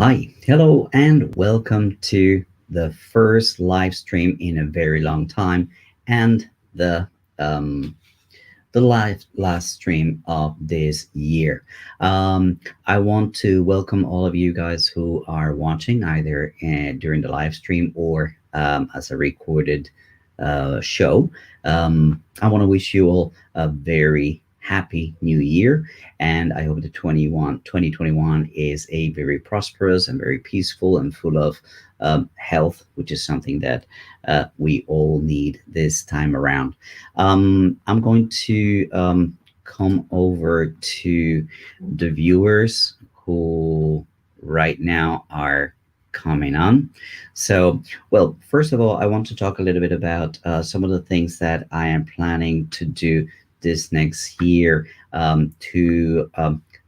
Hi, hello, and welcome to the first live stream in a very long time, and um, the live last stream of this year. I want to welcome all of you guys who are watching either during the live stream or as a recorded show. I want to wish you all a very happy new year, and I hope the 2021 is a very prosperous and very peaceful and full of health, which is something that we all need this time around. I'm going to come over to the viewers who right now are coming on. So, well, first of all, I want to talk a little bit about some of the things that I am planning to do this next year to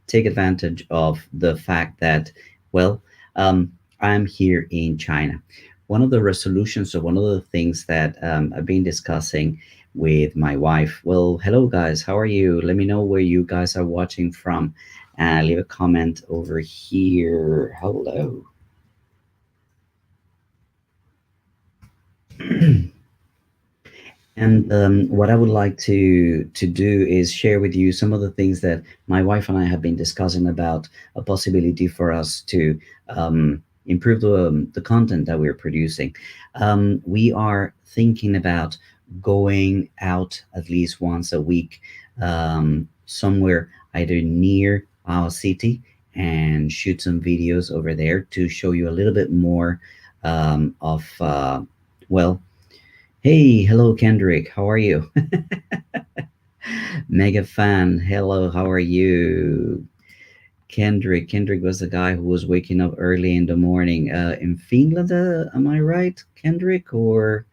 take advantage of the fact that, well, I'm here in China. One of the resolutions, or one of the things that I've been discussing with my wife. Well, hello guys, how are you? Let me know where you guys are watching from. Leave a comment over here. Hello. And what I would like to do is share with you some of the things that my wife and I have been discussing about a possibility for us to improve the content that we're producing. We are thinking about going out at least once a week, somewhere either near our city, and shoot some videos over there to show you a little bit more of well, hey, hello, Kendrick. How are you? Mega fan. Hello, how are you? Kendrick was the guy who was waking up early in the morning in Finland. Am I right, Kendrick? Or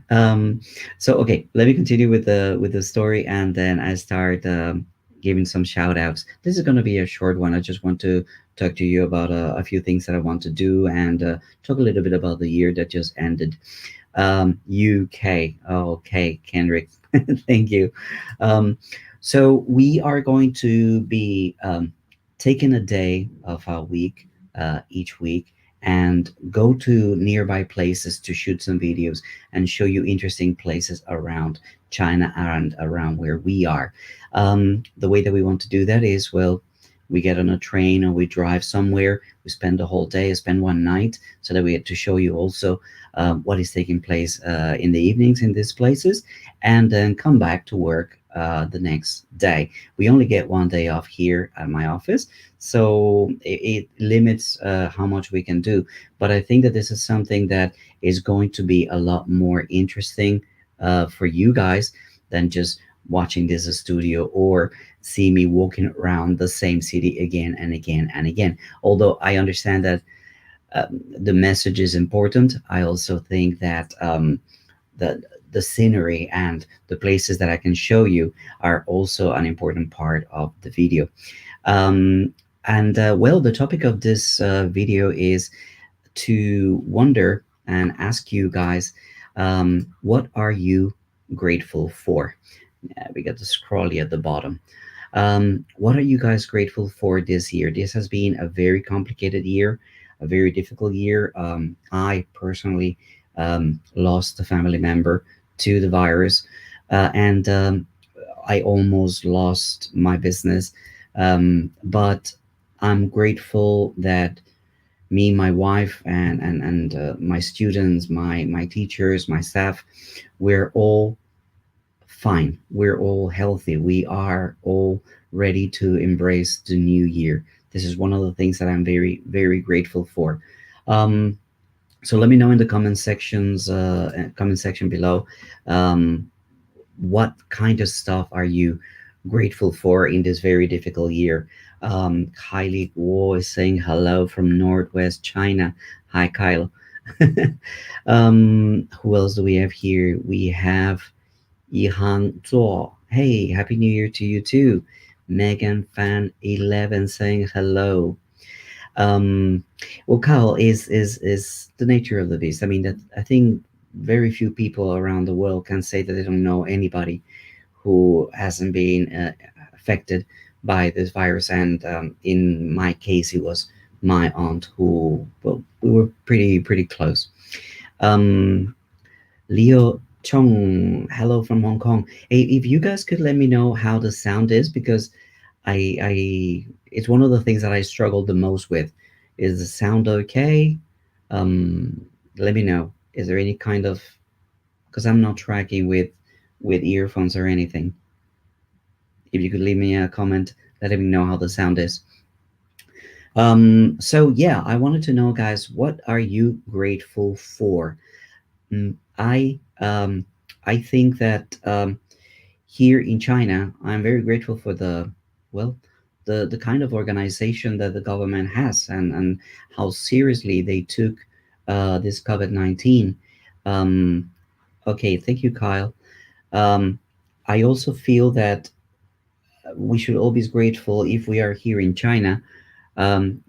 um, so okay, let me continue with the story, and then I start giving some shout outs. This is going to be a short one. I just want to talk to you about a few things that I want to do, and talk a little bit about the year that just ended. UK. Okay, Kendrick. Thank you. Um, so we are going to be taking a day of our week each week and go to nearby places to shoot some videos and show you interesting places around China and around where we are. The way that we want to do that is, well, we get on a train or we drive somewhere. We spend the whole day, spend one night, so that we get to show you also what is taking place in the evenings in these places, and then come back to work the next day. We only get one day off here at my office, so it limits how much we can do. But I think that this is something that is going to be a lot more interesting for you guys than just watching this studio or see me walking around the same city again and again and again. Although I understand that the message is important, I also think that the the scenery and the places that I can show you are also an important part of the video. And well, the topic of this video is to wonder and ask you guys, what are you grateful for? We got the scrolly at the bottom. What are you guys grateful for this year? This has been a very complicated year, a very difficult year. I personally lost a family member to the virus, and I almost lost my business. But I'm grateful that me, my wife, and my students, my teachers, my staff, we're all fine. We're all healthy. We are all ready to embrace the new year. This is one of the things that I'm very, very grateful for. Um, so let me know in the comment section below, um, what kind of stuff are you grateful for in this very difficult year. Kylie Guo is saying hello from Northwest China. Hi, Kyle. Who else do we have here? We have Yihan Zuo. Hey, Happy New Year to you too. Megan Fan 11 saying hello. Um, well, Kyle, is the nature of the beast. I mean, that I think very few people around the world can say that they don't know anybody who hasn't been affected by this virus. And in my case, it was my aunt who, well, we were pretty close. Um, Leo Chong, hello from Hong Kong. Hey, if you guys could let me know how the sound is, because I it's one of the things that I struggled the most with. Is the sound okay? Um, Let me know. Is there any kind of, because I'm not tracking with earphones or anything. If you could leave me a comment, letting me know how the sound is. So yeah, I wanted to know, guys, what are you grateful for? Mm, I think that here in China, I'm very grateful for the, well, the kind of organization that the government has, and how seriously they took this COVID-19. Um, okay, thank you, Kyle. Um, I also feel that we should always grateful if we are here in China,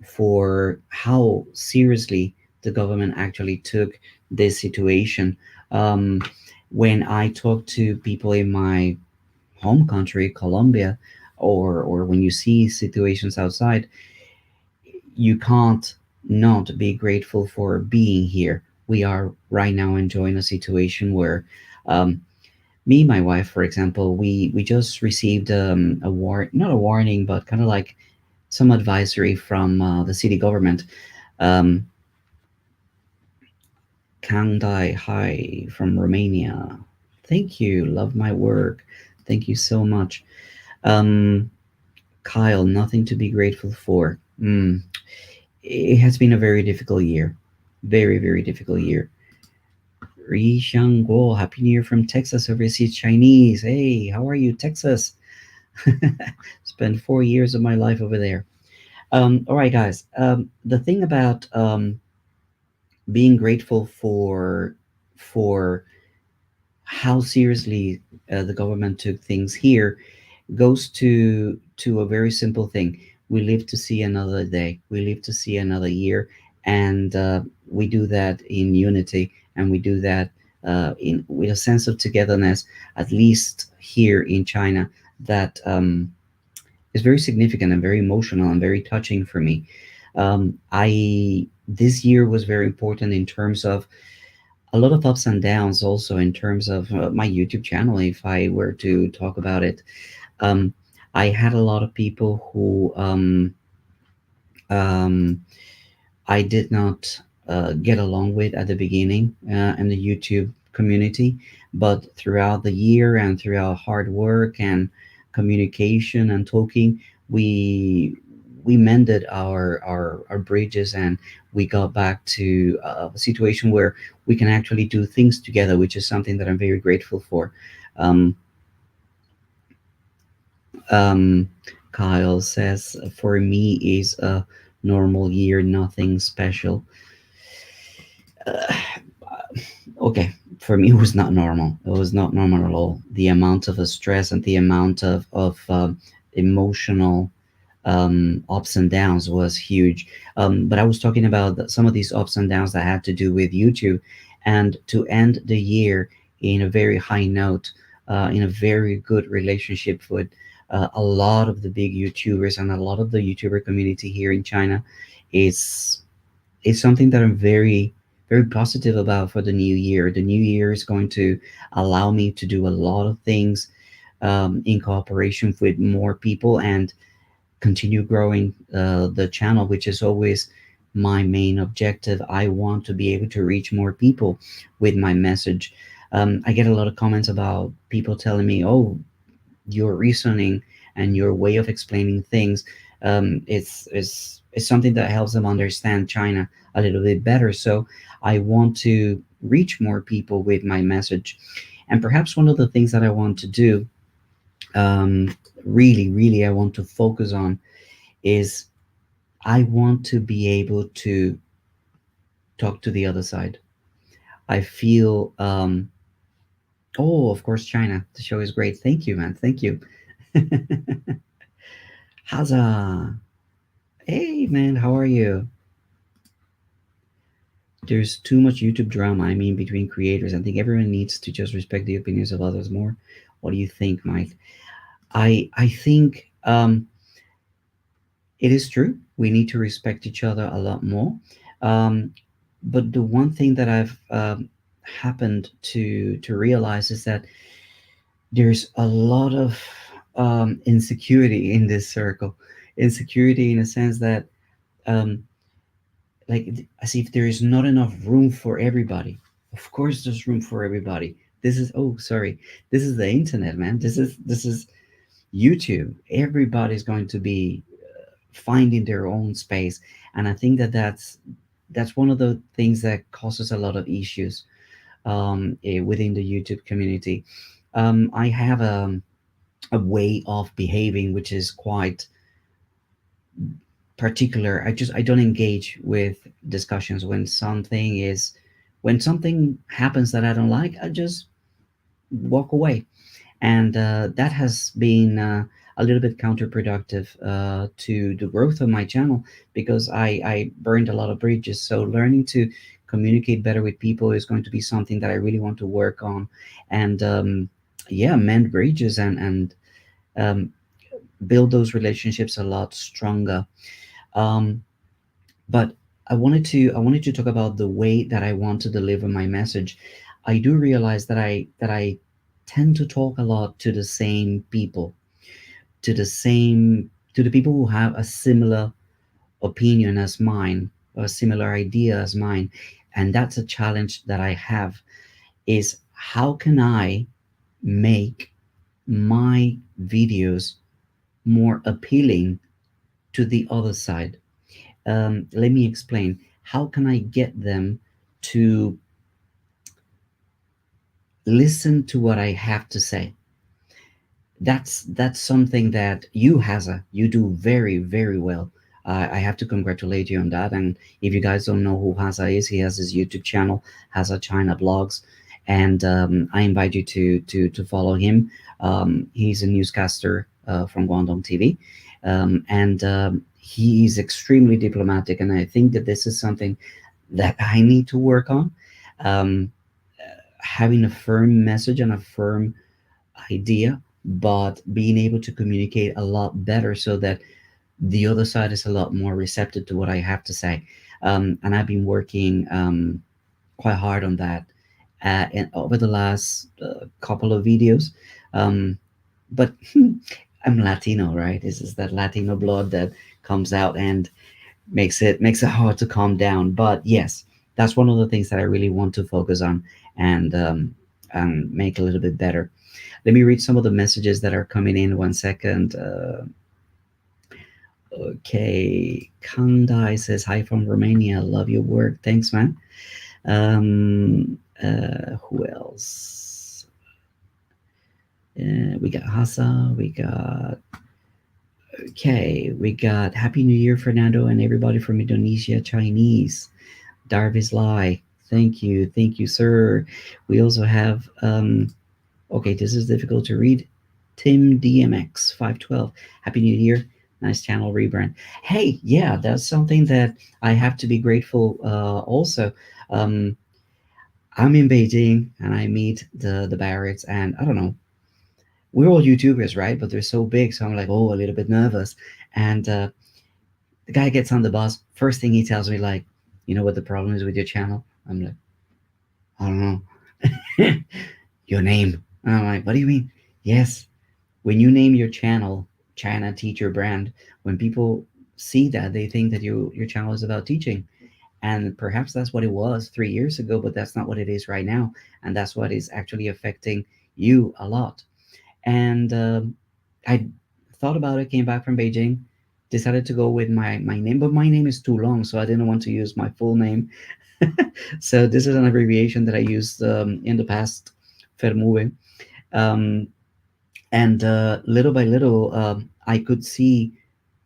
for how seriously the government actually took this situation. Um, when I talk to people in my home country, Colombia, or when you see situations outside, you can't not be grateful for being here. We are right now enjoying a situation where, me, my wife, for example, we just received not a warning, but kind of like some advisory from the city government. Um, Kandai, hi from Romania. Thank you. Love my work. Thank you so much. Um, Kyle, nothing to be grateful for. It has been a very difficult year. Very, very difficult year. Ri Guo, Happy New Year from Texas, overseas Chinese. Hey, how are you, Texas? Spent 4 years of my life over there. All right, guys. The thing about being grateful for how seriously the government took things here goes to a very simple thing. We live to see another day. We live to see another year, and we do that in unity, and we do that in with a sense of togetherness. At least here in China, that is very significant and very emotional and very touching for me. I This year was very important in terms of a lot of ups and downs, also in terms of my YouTube channel. If I were to talk about it, um, I had a lot of people who um, I did not get along with at the beginning in the YouTube community, but throughout the year and throughout hard work and communication and talking, we mended our bridges, and we got back to a situation where we can actually do things together, which is something that I'm very grateful for. Um, Um, Kyle says, for me is a normal year, nothing special. Uh, okay, for me it was not normal. It was not normal at all. The amount of stress and the amount of emotional ups and downs was huge. But I was talking about some of these ups and downs that had to do with YouTube, and to end the year in a very high note, in a very good relationship with a lot of the big YouTubers and a lot of the YouTuber community here in China, is something that I'm very very positive about for the new year. The new year is going to allow me to do a lot of things in cooperation with more people, and continue growing the channel, which is always my main objective. I want to be able to reach more people with my message. I get a lot of comments about people telling me, "Oh, your reasoning and your way of explaining things is something that helps them understand China a little bit better." So I want to reach more people with my message, and perhaps one of the things that I want to do, really, I want to focus on is I want to be able to talk to the other side. I feel, oh, of course, China. The show is great. Thank you, man. Thank you. Haza. Hey, man. How are you? There's too much YouTube drama. I mean, between creators. I think everyone needs to just respect the opinions of others more. What do you think, Mike? I think. It is true. We need to respect each other a lot more. Um, but the one thing that I've happened to realize is that there's a lot of insecurity in this circle. Insecurity in a sense that um, as if there is not enough room for everybody. Of course, there's room for everybody. This is oh sorry, this is the internet, man. This is YouTube. Everybody's going to be finding their own space, and I think that that's one of the things that causes a lot of issues within the YouTube community. I have a way of behaving which is quite particular. I don't engage with discussions when something happens that I don't like. I just walk away, and that has been a little bit counterproductive to the growth of my channel because I burned a lot of bridges. So learning to communicate better with people is going to be something that I really want to work on, and yeah, mend bridges and um, build those relationships a lot stronger. Um, but I wanted to talk about the way that I want to deliver my message. I do realize that I tend to talk a lot to the same people, to the people who have a similar opinion as mine, or a similar idea as mine, and that's a challenge that I have. Is how can I make my videos more appealing to the other side? Let me explain. How can I get them to listen to what I have to say? That's something that you, Haza, you do very, very well. I have to congratulate you on that. And if you guys don't know who Haza is, he has his YouTube channel, Haza China Blogs, and I invite you to follow him. He's a newscaster from Guangdong TV, and he is extremely diplomatic. And I think that this is something that I need to work on. Um, Having a firm message and a firm idea, but being able to communicate a lot better so that the other side is a lot more receptive to what I have to say. And I've been working quite hard on that and over the last couple of videos. Um, but I'm Latino, right? This is that Latino blood that comes out and makes it hard to calm down. But yes, that's one of the things that I really want to focus on and make a little bit better. Let me read some of the messages that are coming in. 1 second. Okay, Kandai says hi from Romania. Love your work. Thanks, man. Who else? We got Hasa. We got we got Happy New Year, Fernando, and everybody from Indonesia. Chinese. Darvis Lai. Thank you, sir. We also have okay, this is difficult to read. Tim DMX 512. Happy New Year. Nice channel rebrand. Hey, yeah, that's something that I have to be grateful also. Um, I'm in Beijing and I meet the Barretts, and I don't know, we're all YouTubers, right? But they're so big, so I'm like, oh, a little bit nervous. And the guy gets on the bus. First thing he tells me, like, you know what the problem is with your channel? I'm like, I don't know. Your name. And I'm like, what do you mean? Yes, when you name your channel China Teacher Brand, when people see that, they think that your channel is about teaching. And perhaps that's what it was 3 years ago, but that's not what it is right now. And that's what is actually affecting you a lot. And I thought about it, came back from Beijing, decided to go with my name, but my name is too long, so I didn't want to use my full name. So this is an abbreviation that I used in the past, FerMuBe. Um, and little by little, I could see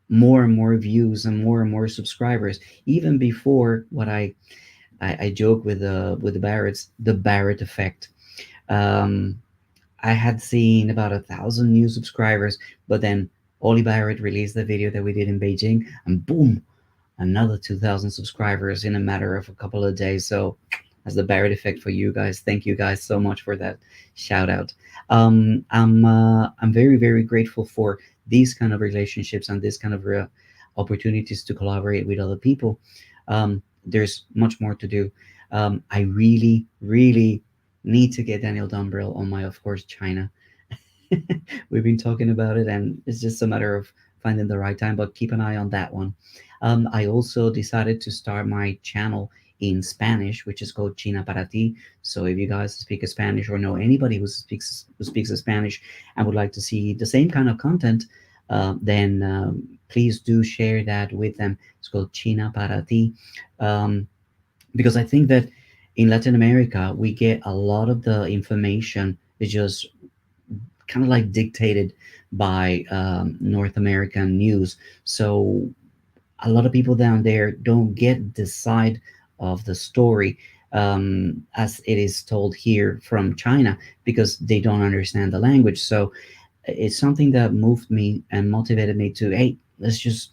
more and more views and more subscribers, even before what I joke with the Barretts, the Barrett effect. Um, I had seen about 1,000 new subscribers, but then Oli Barrett released the video that we did in Beijing, and boom, another 2,000 subscribers in a matter of a couple of days. So that's the Barrett effect for you guys. Thank you guys so much for that shout out. I'm very, very grateful for these kind of relationships and this kind of opportunities to collaborate with other people. There's much more to do. I really, really need to get Daniel Dumbrell on my, of course, China. We've been talking about it, and it's just a matter of finding the right time. But keep an eye on that one. I also decided to start my channel in Spanish, which is called China para ti. So if you guys speak Spanish or know anybody who speaks Spanish and would like to see the same kind of content, then please do share that with them. It's called China para ti, because I think that in Latin America we get a lot of the information is just kind of like dictated by North American news. So a lot of people down there don't get the side of the story as it is told here from China because they don't understand the language. So it's something that moved me and motivated me to, hey, let's just.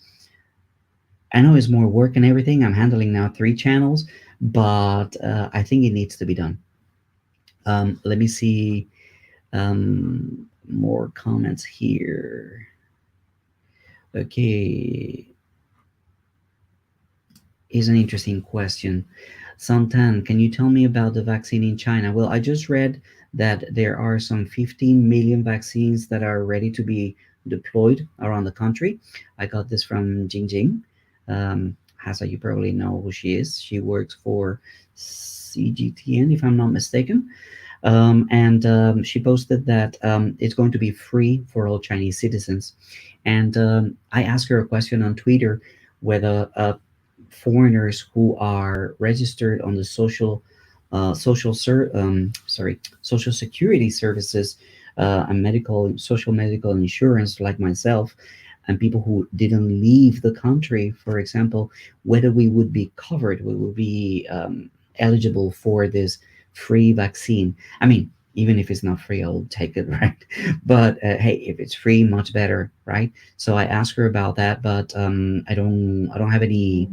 I know it's more work and everything. I'm handling now 3 channels, but I think it needs to be done. Let me see more comments here. Okay, is an interesting question. Santan, can you tell me about the vaccine in China? Well, I just read that there are some 15 million vaccines that are ready to be deployed around the country. I got this from Jing Jing. Hasa, you probably know who she is. She works for CGTN, if I'm not mistaken. And she posted that it's going to be free for all Chinese citizens. And I asked her a question on Twitter whether foreigners who are registered on the social security services and social medical insurance, like myself, and people who didn't leave the country, for example, whether we would be covered, we would be eligible for this free vaccine. I mean, even if it's not free, I'll take it, right? But hey, if it's free, much better, right? So I asked her about that, but I don't have any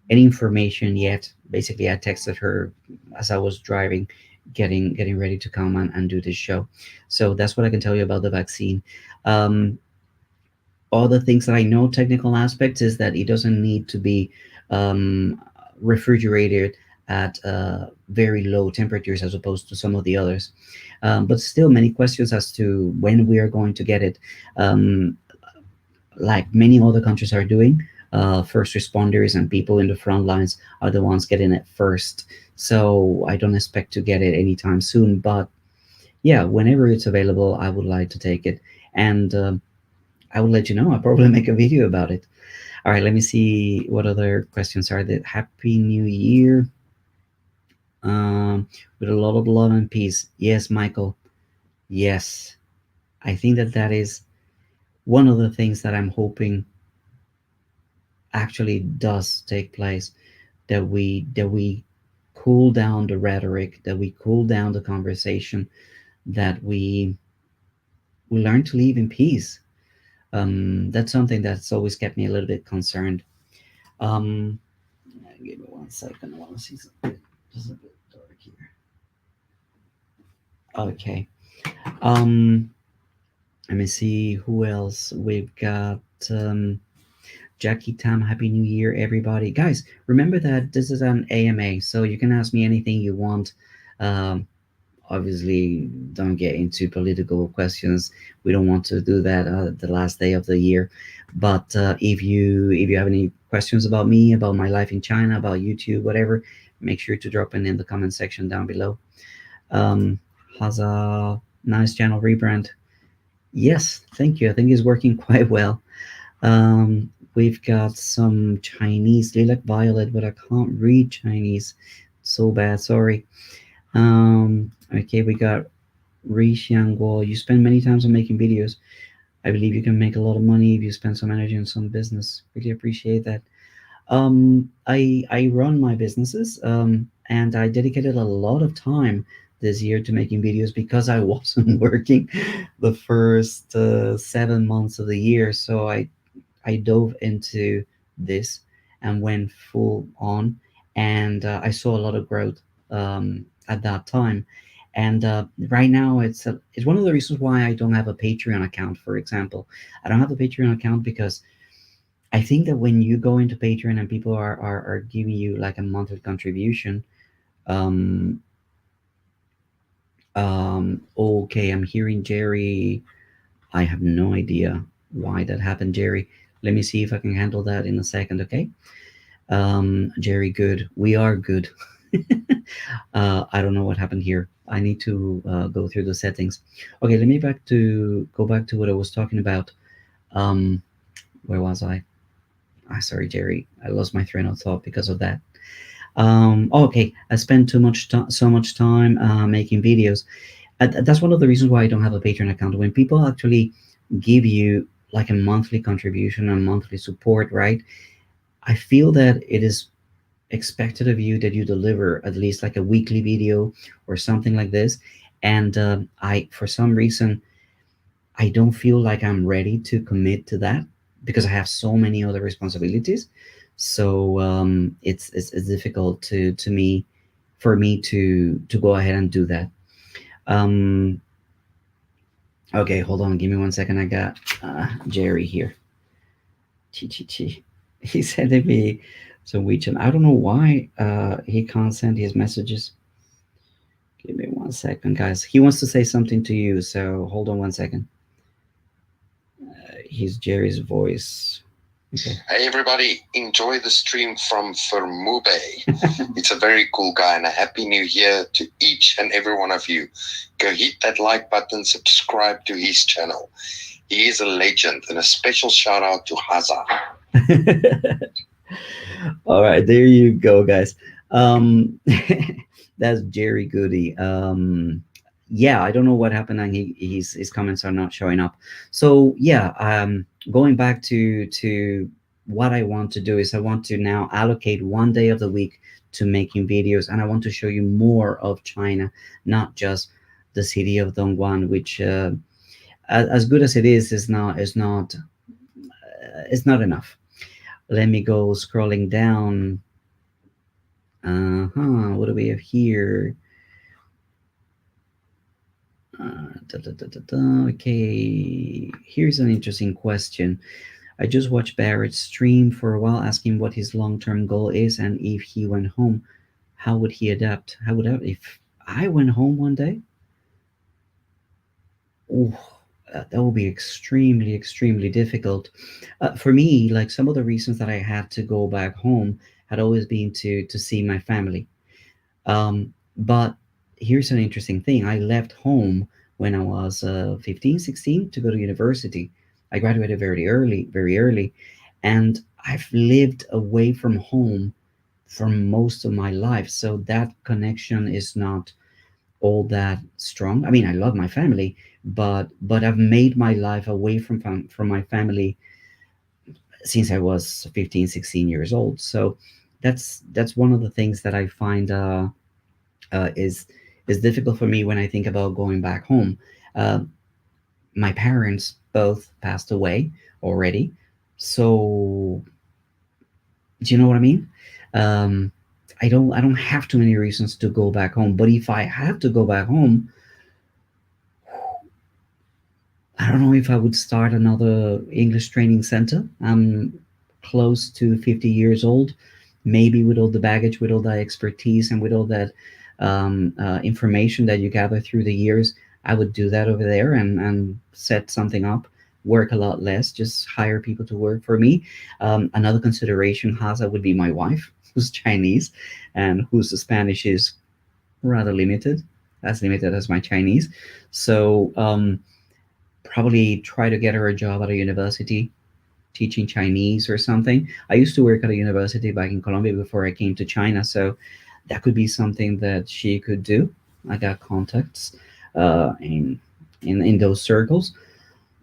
information yet. Basically, I texted her as I was driving, getting ready to come and do this show. So that's what I can tell you about the vaccine. Um, all the things that I know, technical aspects, is that it doesn't need to be um, refrigerated at very low temperatures as opposed to some of the others. But still, many questions as to when we are going to get it. Um, like many other countries are doing, first responders and people in the front lines are the ones getting it first. So I don't expect to get it anytime soon. But yeah, whenever it's available, I would like to take it. And I will let you know. I'll probably make a video about it. All right, let me see what other questions are there. Happy New Year. With a lot of love and peace. Yes, Michael. Yes. I think that that is one of the things that I'm hoping actually does take place, that we cool down the rhetoric, that we cool down the conversation, that we learn to live in peace. That's something that's always kept me a little bit concerned. um Give me 1 second, I want to see something just a bit dark here. Okay. um Let me see who else we've got. Jackie Tam, Happy New Year, everybody. Guys, remember that this is an AMA, so you can ask me anything you want. Um, Obviously, don't get into political questions. We don't want to do that the last day of the year. But if you have any questions about me, about my life in China, about YouTube, whatever, make sure to drop it in the comment section down below. Um, has a nice channel rebrand. Yes, thank you. I think it's working quite well. We've got some Chinese, Lilac Violet, but I can't read Chinese. So bad, sorry. Okay, we got Ri Xiangguo. You spend many times on making videos. I believe you can make a lot of money if you spend some energy on some business. Really appreciate that. I run my businesses, and I dedicated a lot of time this year to making videos because I wasn't working the first 7 months of the year. So I dove into this and went full on, and I saw a lot of growth at that time. And right now, it's one of the reasons why I don't have a Patreon account. For example, I don't have a Patreon account because I think that when you go into Patreon and people are giving you like a monthly contribution, um, okay, I'm hearing Jerry. I have no idea why that happened, Jerry. Let me see if I can handle that in a second, okay? Jerry, good. We are good. I don't know what happened here. I need to go through the settings. Okay, let me go back to what I was talking about. Um, where was I? Sorry, Jerry. I lost my train of thought because of that. Okay, I spend so much time making videos. That's one of the reasons why I don't have a Patreon account. When people actually give you like a monthly contribution and monthly support, right? I feel that it is expected of you that you deliver at least like a weekly video or something like this. And I, for some reason, I don't feel like I'm ready to commit to that because I have so many other responsibilities. So it's difficult to me for me to go ahead and do that. Um, okay, hold on, give me 1 second. I got Jerry here. Chi chi chi. He sending me some WeChat. I don't know why he can't send his messages. Give me 1 second, guys. He wants to say something to you, so hold on 1 second. He's Jerry's voice. Okay. Hey everybody, enjoy the stream from FerMuBe. It's a very cool guy, and a happy new year to each and every one of you. Go hit that like button, subscribe to his channel. He is a legend, and a special shout out to Haza. All right, there you go, guys. Um, that's Jerry Goody. Yeah, I don't know what happened, and his comments are not showing up. So yeah, going back to what I want to do is I want to now allocate 1 day of the week to making videos, and I want to show you more of China, not just the city of Dongguan, which as good as it is not enough. Let me go scrolling down. What do we have here? Okay, here's an interesting question. I just watched Barrett's stream for a while, asking what his long-term goal is and if he went home, how would he adapt? How would I, if I went home 1 day? Oh, that would be extremely, extremely difficult. For me, like some of the reasons that I had to go back home had always been to see my family. But here's an interesting thing. I left home when I was 15, 16 to go to university. I graduated very early, and I've lived away from home for most of my life. So that connection is not all that strong. I mean, I love my family, but I've made my life away from my family since I was 15, 16 years old. So that's one of the things that I find is difficult for me when I think about going back home. Uh, my parents both passed away already, so do you know what I mean? Um, I don't have too many reasons to go back home. But if I have to go back home, I don't know if I would start another English training center. I'm close to 50 years old. Maybe with all the baggage, with all that expertise, and with all that information that you gather through the years, I would do that over there and set something up, work a lot less, just hire people to work for me. Another consideration, Haza, would be my wife, who's Chinese and whose Spanish is rather limited as my Chinese. So, probably try to get her a job at a university teaching Chinese or something. I used to work at a university back in Colombia before I came to China, so that could be something that she could do. I got contacts in those circles,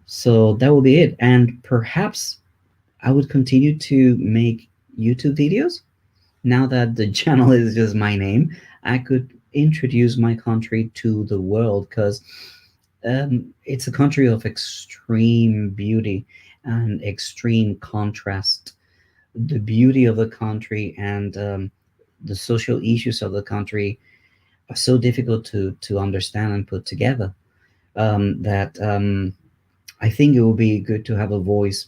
so that will be it. And perhaps I would continue to make YouTube videos now that the channel is just my name. I could introduce my country to the world because it's a country of extreme beauty and extreme contrast. The beauty of the country and the social issues of the country are so difficult to understand and put together that I think it would be good to have a voice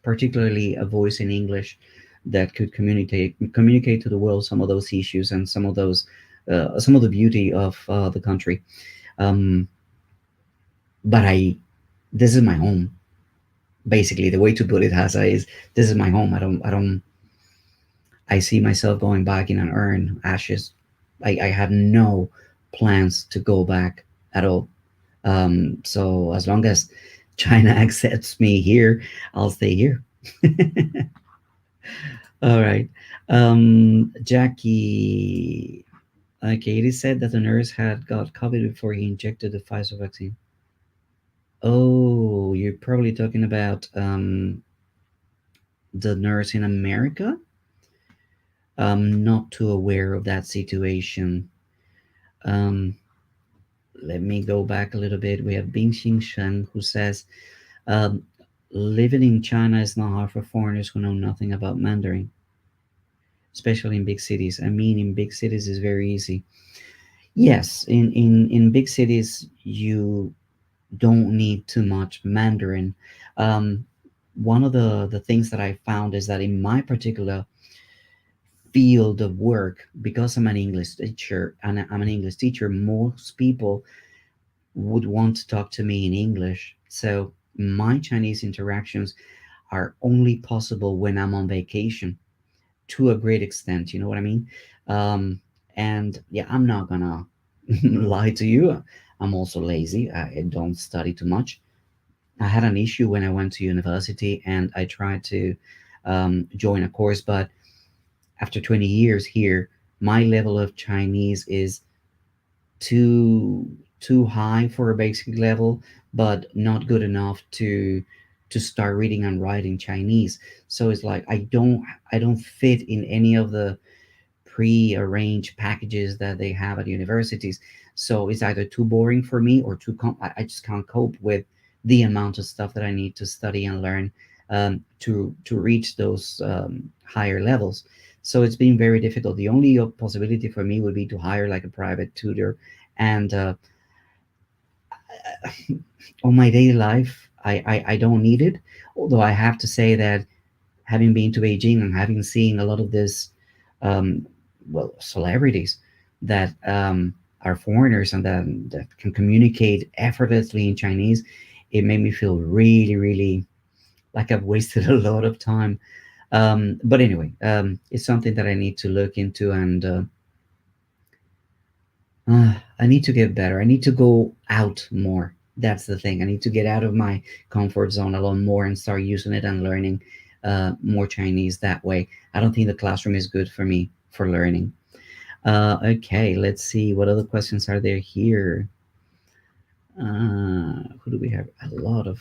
particularly a voice in English that could communicate to the world some of those issues and some of the beauty of the country. Um, but this is my home. Basically, the way to put it, Hasa, is this is my home. I see myself going back in an urn, ashes. I have no plans to go back at all. So as long as China accepts me here, I'll stay here. All right. Jackie. Okay, it is said that the nurse had got COVID before he injected the Pfizer vaccine. Oh, you're probably talking about the nurse in America. I'm not too aware of that situation. Um, Let me go back a little bit. We have Bing Xing Shen who says, um, living in China is not hard for foreigners who know nothing about Mandarin, especially in big cities. I mean, in big cities is very easy. Yes, in big cities, you don't need too much Mandarin. Um, One of the things that I found is that in my particular field of work, because I'm an English teacher, most people would want to talk to me in English. So my Chinese interactions are only possible when I'm on vacation to a great extent. You know what I mean? Um, and yeah, I'm not gonna lie to you. I'm also lazy. I don't study too much. I had an issue when I went to university and I tried to join a course, but after 20 years here, my level of Chinese is too too high for a basic level, but not good enough to start reading and writing Chinese. So it's like I don't fit in any of the pre-arranged packages that they have at universities. So it's either too boring for me or I just can't cope with the amount of stuff that I need to study and learn to reach those higher levels. So it's been very difficult. The only possibility for me would be to hire like a private tutor, and on my daily life, I don't need it. Although I have to say that having been to Beijing and having seen a lot of this, um, well, celebrities that are foreigners and that can communicate effortlessly in Chinese, it made me feel really, really like I've wasted a lot of time. But anyway, it's something that I need to look into, and I need to get better. I need to go out more. That's the thing. I need to get out of my comfort zone a lot more and start using it and learning more Chinese that way. I don't think the classroom is good for me for learning. Okay, let's see what other questions are there here. Who do we have? A lot of.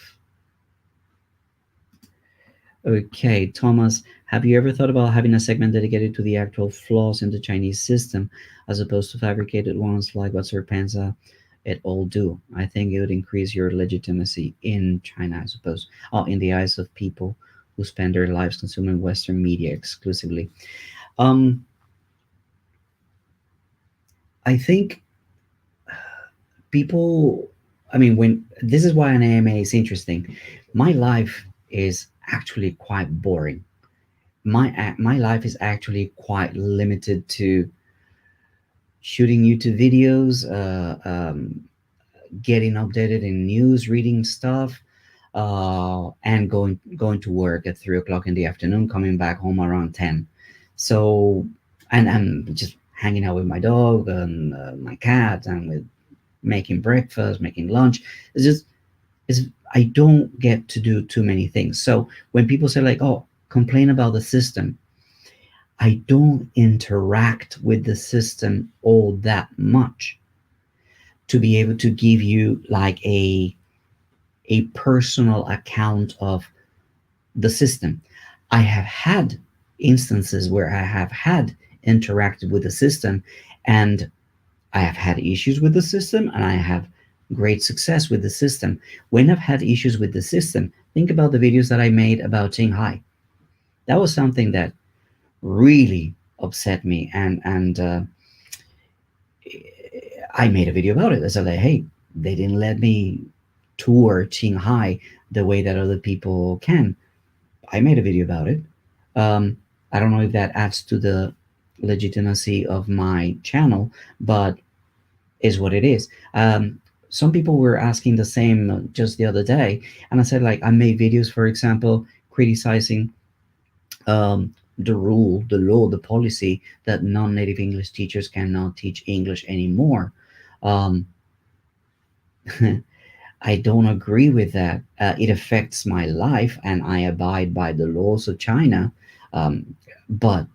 Okay, Thomas, have you ever thought about having a segment dedicated to the actual flaws in the Chinese system as opposed to fabricated ones like what Sir Penza et al. Do? I think it would increase your legitimacy in China, I suppose, in the eyes of people who spend their lives consuming Western media exclusively. Um, I think people, I mean, when this is why an AMA is interesting. My life is actually quite boring. My life is actually quite limited to shooting YouTube videos, getting updated in news, reading stuff, and going to work at 3 o'clock in the afternoon, coming back home around 10. So, and just hanging out with my dog and my cat, and with making breakfast, making lunch. It's just it's I don't get to do too many things. So when people say like, "Oh, complain about the system," I don't interact with the system all that much to be able to give you like a personal account of the system. I have had instances where I have had interacted with the system, and I have had issues with the system, and I have great success with the system. When I've had issues with the system, think about the videos that I made about Shanghai. That was something that really upset me, and I made a video about it. I said, like, hey, they didn't let me tour Qinghai the way that other people can. I made a video about it. Um, I don't know if that adds to the legitimacy of my channel, but is what it is. Some people were asking the same just the other day, and I said like I made videos, for example, criticizing the rule, the law, the policy that non-native English teachers cannot teach English anymore. Um, I don't agree with that. It affects my life, and I abide by the laws of China. Um, but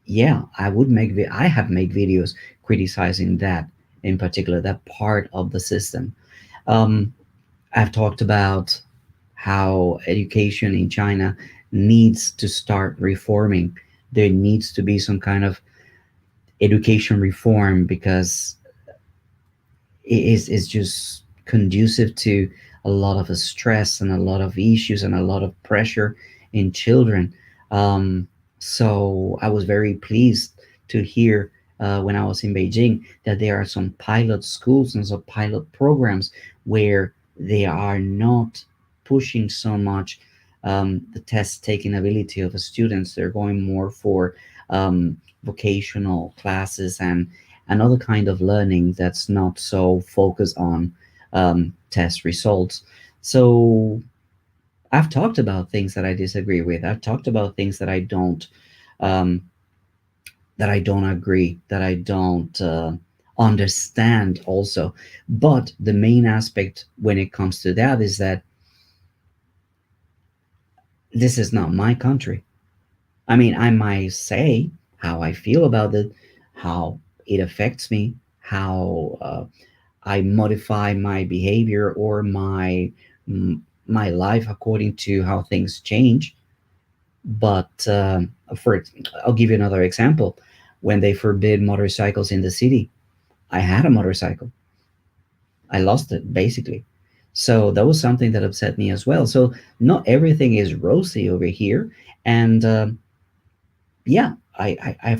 yeah, I have made videos criticizing that in particular, that part of the system. Um, I've talked about how education in China needs to start reforming. There needs to be some kind of education reform because is just conducive to a lot of stress and a lot of issues and a lot of pressure in children. So I was very pleased to hear when I was in Beijing that there are some pilot schools and some pilot programs where they are not pushing so much the test taking ability of the students. They're going more for vocational classes and another kind of learning that's not so focused on test results. So I've talked about things that I disagree with. I've talked about things um, that I don't agree, that I don't understand also. But the main aspect when it comes to that is that this is not my country. I mean, I might say how I feel about it, how it affects me, how I modify my behavior or my life according to how things change. But for I'll give you another example. When they forbid motorcycles in the city, I had a motorcycle. I lost it basically. So that was something that upset me as well. So not everything is rosy over here, and yeah, I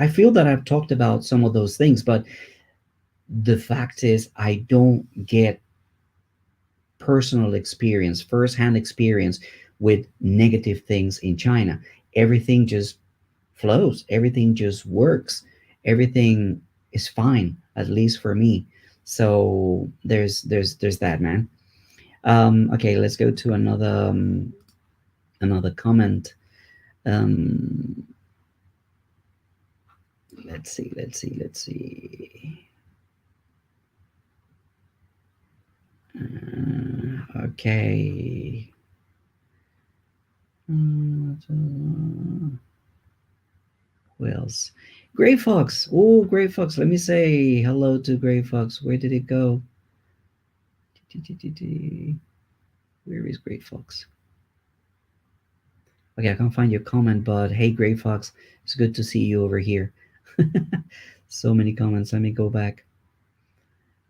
feel that I've talked about some of those things, but the fact is I don't get personal experience, first-hand experience with negative things in China. Everything just flows, everything just works, everything is fine, at least for me. So there's that, man. Okay, let's go to another comment. Um, let's see. Okay. Who else? Gray Fox. Oh, Gray Fox. Let me say hello to Gray Fox. Where did it go? Where is Gray Fox? Okay, I can't find your comment, but hey, Gray Fox, it's good to see you over here. So many comments. Let me go back.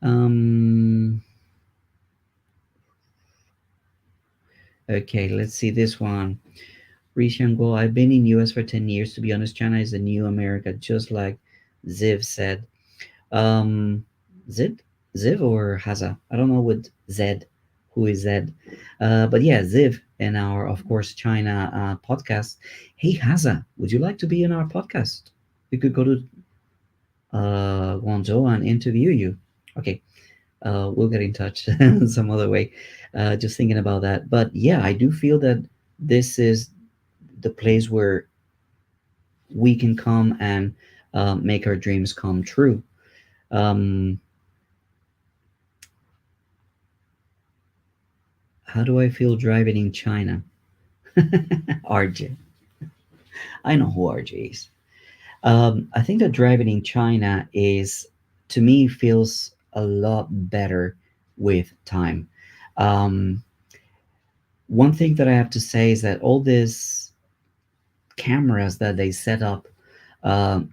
Um. Okay, let's see this one. Rishango, I've been in US for 10 years. To be honest, China is the new America, just like Ziv said. Um, Zid, Ziv or Haza? I don't know what Zed, who is Zed, but yeah, Ziv in our, of course, China podcast. Hey Haza, would you like to be in our podcast? We could go to Guangzhou and interview you. Okay, we'll get in touch some other way. Just thinking about that, but yeah, I do feel that this is the place where we can come and make our dreams come true. Um, how do I feel driving in China? RJ. I know who RJ is. I think that driving in China is, to me, feels a lot better with time. Um, one thing that I have to say is that all these cameras that they set up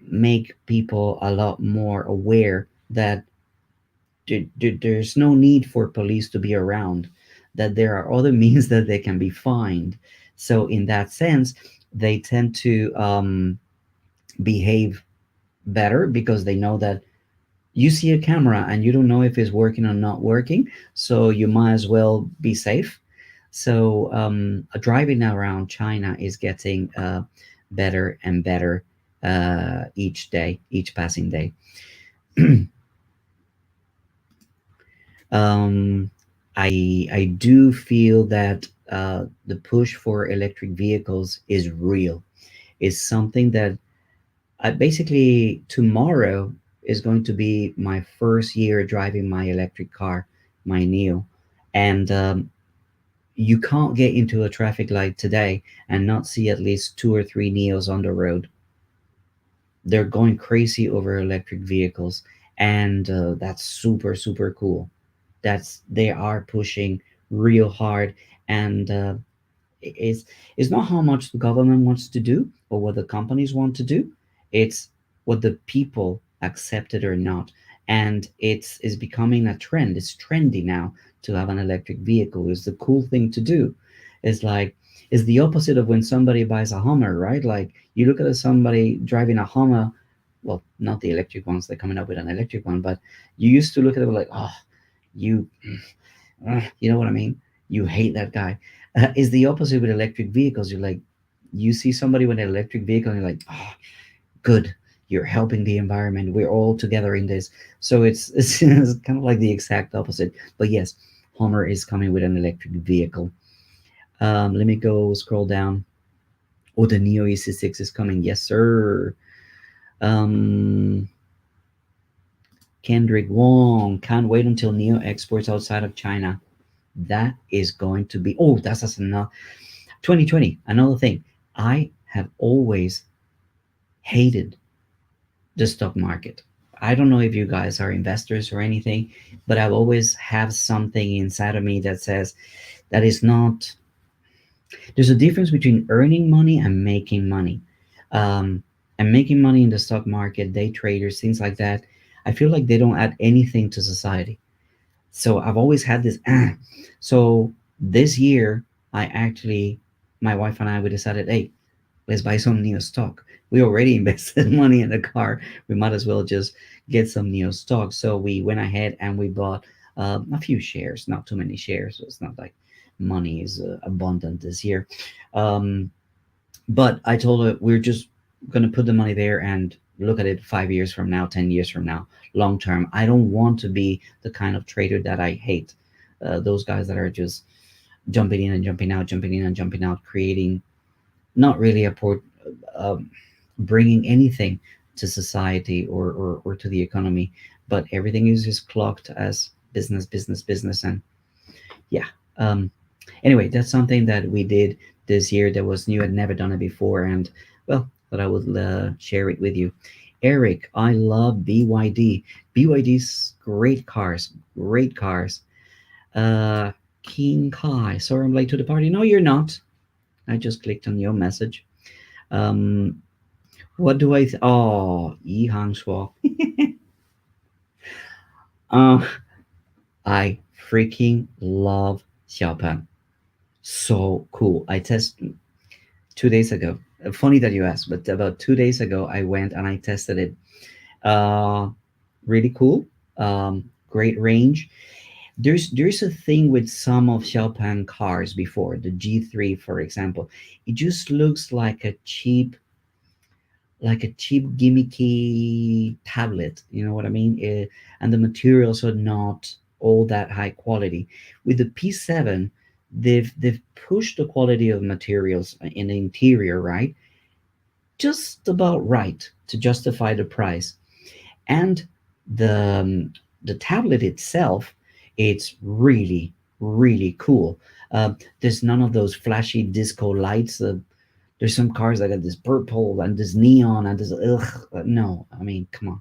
make people a lot more aware that there's no need for police to be around, that there are other means that they can be fined. So, in that sense, they tend to behave better because they know that you see a camera and you don't know if it's working or not working. So, you might as well be safe. So driving around China is getting better and better each day, each passing day. um, I do feel that the push for electric vehicles is real. Is something that basically tomorrow is going to be my first year driving my electric car, my Neo, and you can't get into a traffic light today and not see at least two or three Neos on the road. They're going crazy over electric vehicles, and that's super super cool. That's they are pushing real hard, and it's it's not how much the government wants to do or what the companies want to do. It's what the people accept it or not. And it's becoming a trend. It's trendy now to have an electric vehicle. It's the cool thing to do. It's like it's the opposite of when somebody buys a Hummer, right? Like you look at somebody driving a Hummer, well, not the electric ones, they're coming up with an electric one, but you used to look at it like, oh, you you know what I mean? You hate that guy. Is the opposite with electric vehicles. You're like, you see somebody with an electric vehicle, and you're like, oh, good. You're helping the environment. We're all together in this. So it's kind of like the exact opposite. But yes, Homer is coming with an electric vehicle. Let me go scroll down. Oh, the Neo EC6 is coming. Yes, sir. Um, Kendrick Wong can't wait until Neo exports outside of China. That is going to be. Oh, that's enough. 2020, another thing. I have always hated the stock market. I don't know if you guys are investors or anything, but I've always have something inside of me that says that is not. There's a difference between earning money and making money. Um, and making money in the stock market, day traders, things like that. I feel like they don't add anything to society. So I've always had this. So this year, I actually, my wife and I, we decided, hey, let's buy some Neo stock. We already invested money in the car. We might as well just get some Neo stock. So we went ahead and we bought a few shares, not too many shares. So it's not like money is abundant this year. Um, but I told her we're just going to put the money there and look at it 5 years from now, 10 years from now, long term. I don't want to be the kind of trader that I hate. Those guys that are just jumping in and jumping out, jumping in and jumping out, creating not really a port, um, bringing anything to society or to the economy, but everything is just clocked as business, business, business. And yeah. Um, anyway, that's something that we did this year that was new. I'd never done it before. And well, thought I would share it with you. Eric, I love BYD. BYD's great cars, great cars. Uh, King Kai, sorry I'm late to the party. No, you're not. I just clicked on your message. Um, what do oh, Yi Hang Shuo. uh, I freaking love Xiaopan. So cool. I tested 2 days ago. Funny that you asked, but about 2 days ago, I went and I tested it. Uh, really cool. Great range. There's a thing with some of Xiaopan cars before the G3, for example. It just looks like a cheap gimmicky tablet. You know what I mean? And the materials are not all that high quality. With the P7, they've pushed the quality of materials in the interior, right, just about right to justify the price. And the tablet itself, it's really really cool. There's none of those flashy disco lights. There's some cars that got this purple and this neon and this. Ugh, no, I mean, come on.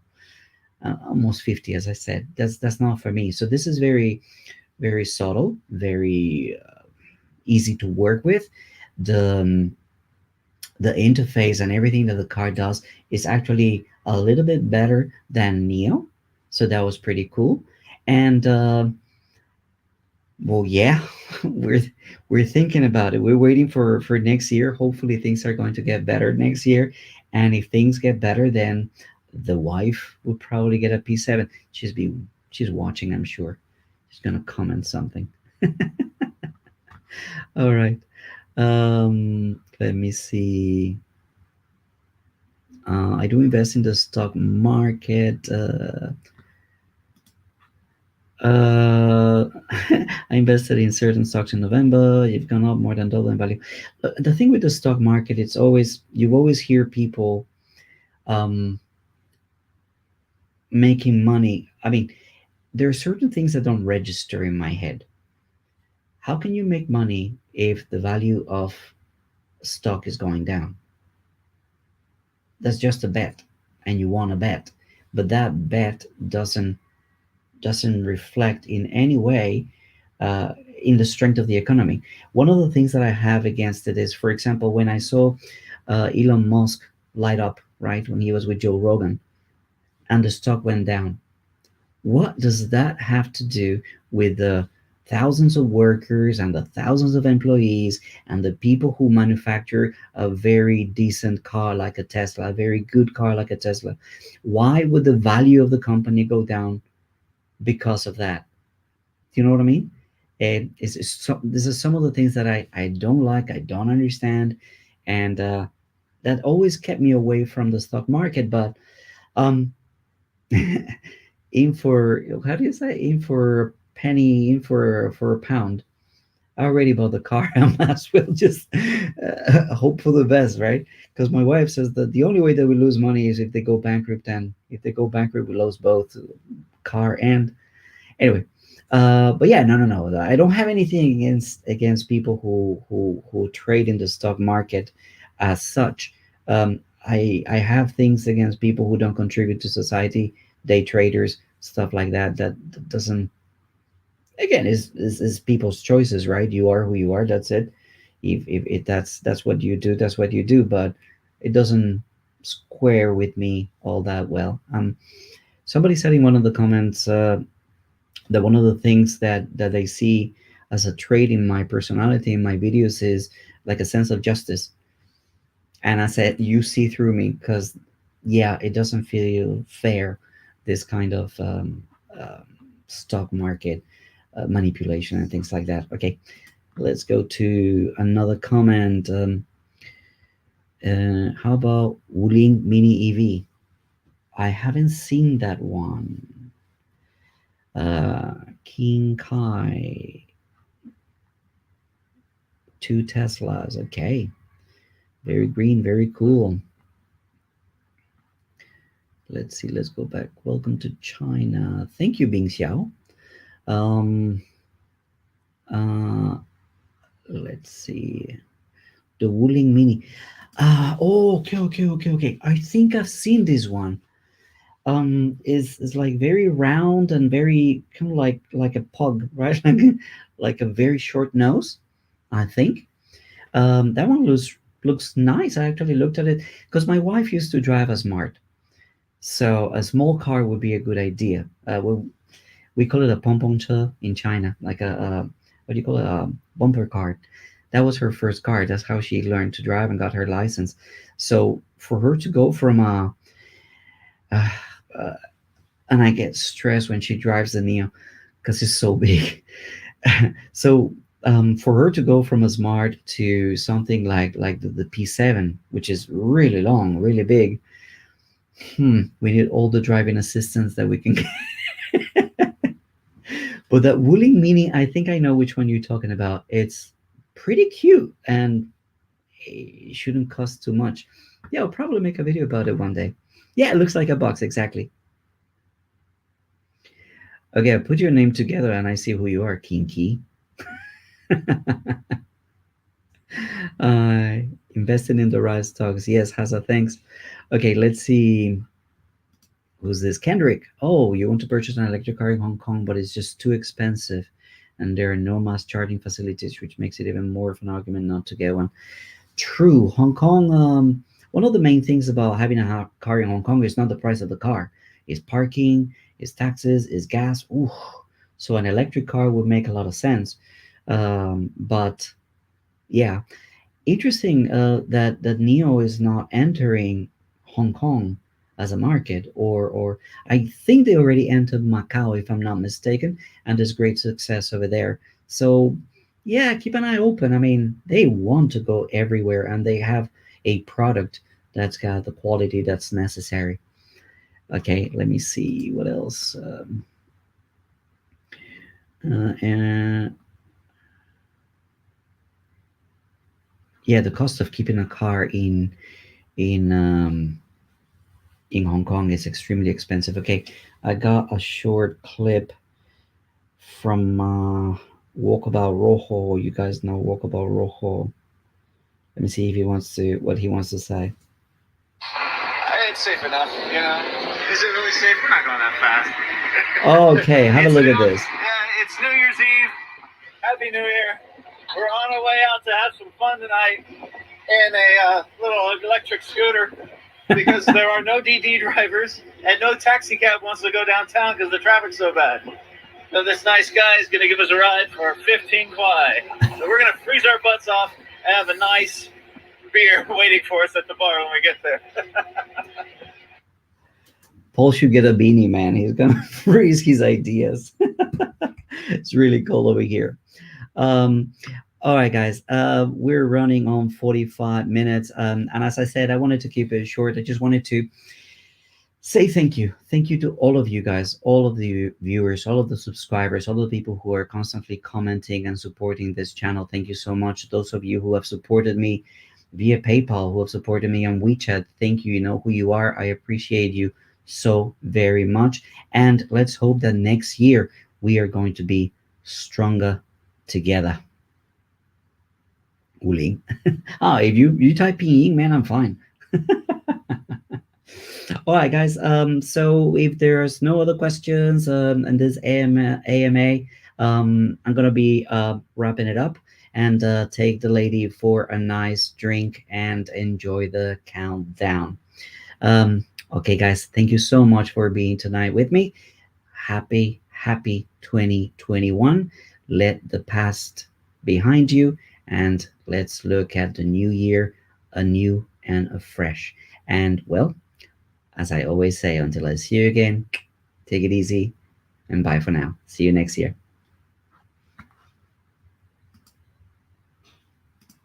Almost 50, as I said. That's not for me. So this is very, very subtle, very easy to work with. The interface and everything that the car does is actually a little bit better than Neo. So that was pretty cool. And well, yeah, we're we're thinking about it. We're waiting for next year. Hopefully, things are going to get better next year. And if things get better, then the wife will probably get a P7. She's watching, I'm sure. She's gonna comment something. All right. Let me see. I do invest in the stock market. I invested in certain stocks in November. You've gone up more than double in value. The thing with the stock market, it's always you always hear people um, making money. I mean, there are certain things that don't register in my head. How can you make money if the value of stock is going down? That's just a bet, and you want to bet, but that bet doesn't reflect in any way uh, in the strength of the economy. One of the things that I have against it is, for example, when I saw Elon Musk light up, right, when he was with Joe Rogan, and the stock went down. What does that have to do with the thousands of workers and the thousands of employees and the people who manufacture a very decent car like a Tesla, a very good car like a Tesla? Why would the value of the company go down because of that? Do you know what I mean? This is some of the things that I don't like, I don't understand, and that always kept me away from the stock market. But um, in for how do you say in for a penny, in for a pound. I already bought the car. I might as well just hope for the best, right? Because my wife says that the only way that we lose money is if they go bankrupt, and if they go bankrupt, we lose both car and anyway. But yeah, no, no, no. I don't have anything against people who trade in the stock market as such. I have things against people who don't contribute to society, day traders, stuff like that. That doesn't, again, is people's choices, right? You are who you are. That's it. If that's what you do, that's what you do. But it doesn't square with me all that well. Somebody said in one of the comments that one of the things that they see as a trait in my personality in my videos is like a sense of justice. And I said, you see through me, because yeah, it doesn't feel fair, this kind of uh, stock market manipulation and things like that. Okay, let's go to another comment. How about Wuling Mini EV? I haven't seen that one. uh, King Kai, two Teslas. Okay, very green, very cool. Let's see. Let's go back. Welcome to China. Thank you, Bing Xiao. Um, uh, let's see. The Wuling Mini. Oh, okay, okay, okay, okay. I think I've seen this one. Is like very round and very kind of like a pug, right? Like a very short nose, I think. That one looks nice. I actually looked at it because my wife used to drive a Smart, so a small car would be a good idea. We call it a pom pom che in China, like a what do you call it, a bumper car. That was her first car. That's how she learned to drive and got her license. So for her to go from uh, uh, and I get stressed when she drives the Neo because it's so big. So for her to go from a Smart to something like the P7, which is really long, really big, we need all the driving assistance that we can get. But that Wuling Mini, I think I know which one you're talking about. It's pretty cute and it shouldn't cost too much. Yeah, I'll probably make a video about it one day. Yeah, it looks like a box, exactly. Okay, I put your name together and I see who you are, Kinky. uh, Invested in the right stocks. Yes, Hasa, thanks. Okay, let's see. Who's this? Kendrick. Oh, you want to purchase an electric car in Hong Kong, but it's just too expensive. And there are no mass charging facilities, which makes it even more of an argument not to get one. True. Hong Kong, one of the main things about having a car in Hong Kong is not the price of the car, it's parking, it's taxes, it's gas. Ooh. So an electric car would make a lot of sense. But yeah, interesting that Neo is not entering Hong Kong as a market, or I think they already entered Macau if I'm not mistaken, and there's great success over there. So yeah, keep an eye open. I mean, they want to go everywhere, and they have a product that's got the quality that's necessary. Okay, let me see what else. And yeah, the cost of keeping a car in in Hong Kong is extremely expensive. Okay, I got a short clip from Walkabout Rojo. You guys know Walkabout Rojo. Let me see if he wants to what he wants to say. It's safe enough, you know. Is it really safe? We're not going that fast. Okay, have a look at this. Yeah, it's New Year's Eve. Happy New Year. We're on our way out to have some fun tonight in a little electric scooter because there are no DD drivers and no taxi cab wants to go downtown because the traffic's so bad. So this nice guy is going to give us a ride for 15 kwai. So we're going to freeze our butts off and have a nice beer waiting for us at the bar when we get there. Paul should get a beanie, man. He's gonna freeze his ideas. It's really cold over here. Um, all right, guys. We're running on 45 minutes. And as I said, I wanted to keep it short. I just wanted to say thank you. Thank you to all of you guys, all of the viewers, all of the subscribers, all of the people who are constantly commenting and supporting this channel. Thank you so much. Those of you who have supported me via PayPal, who have supported me on WeChat, thank you. You know who you are. I appreciate you so very much. And let's hope that next year we are going to be stronger together. Uling. If you type in, man, I'm fine. All right, guys. So if there's no other questions, and this AMA, I'm gonna be wrapping it up and take the lady for a nice drink and enjoy the countdown. Okay, guys. Thank you so much for being tonight with me. Happy 2021. Let the past behind you, and let's look at the new year, anew and afresh. And well, as I always say, until I see you again, take it easy and bye for now. See you next year.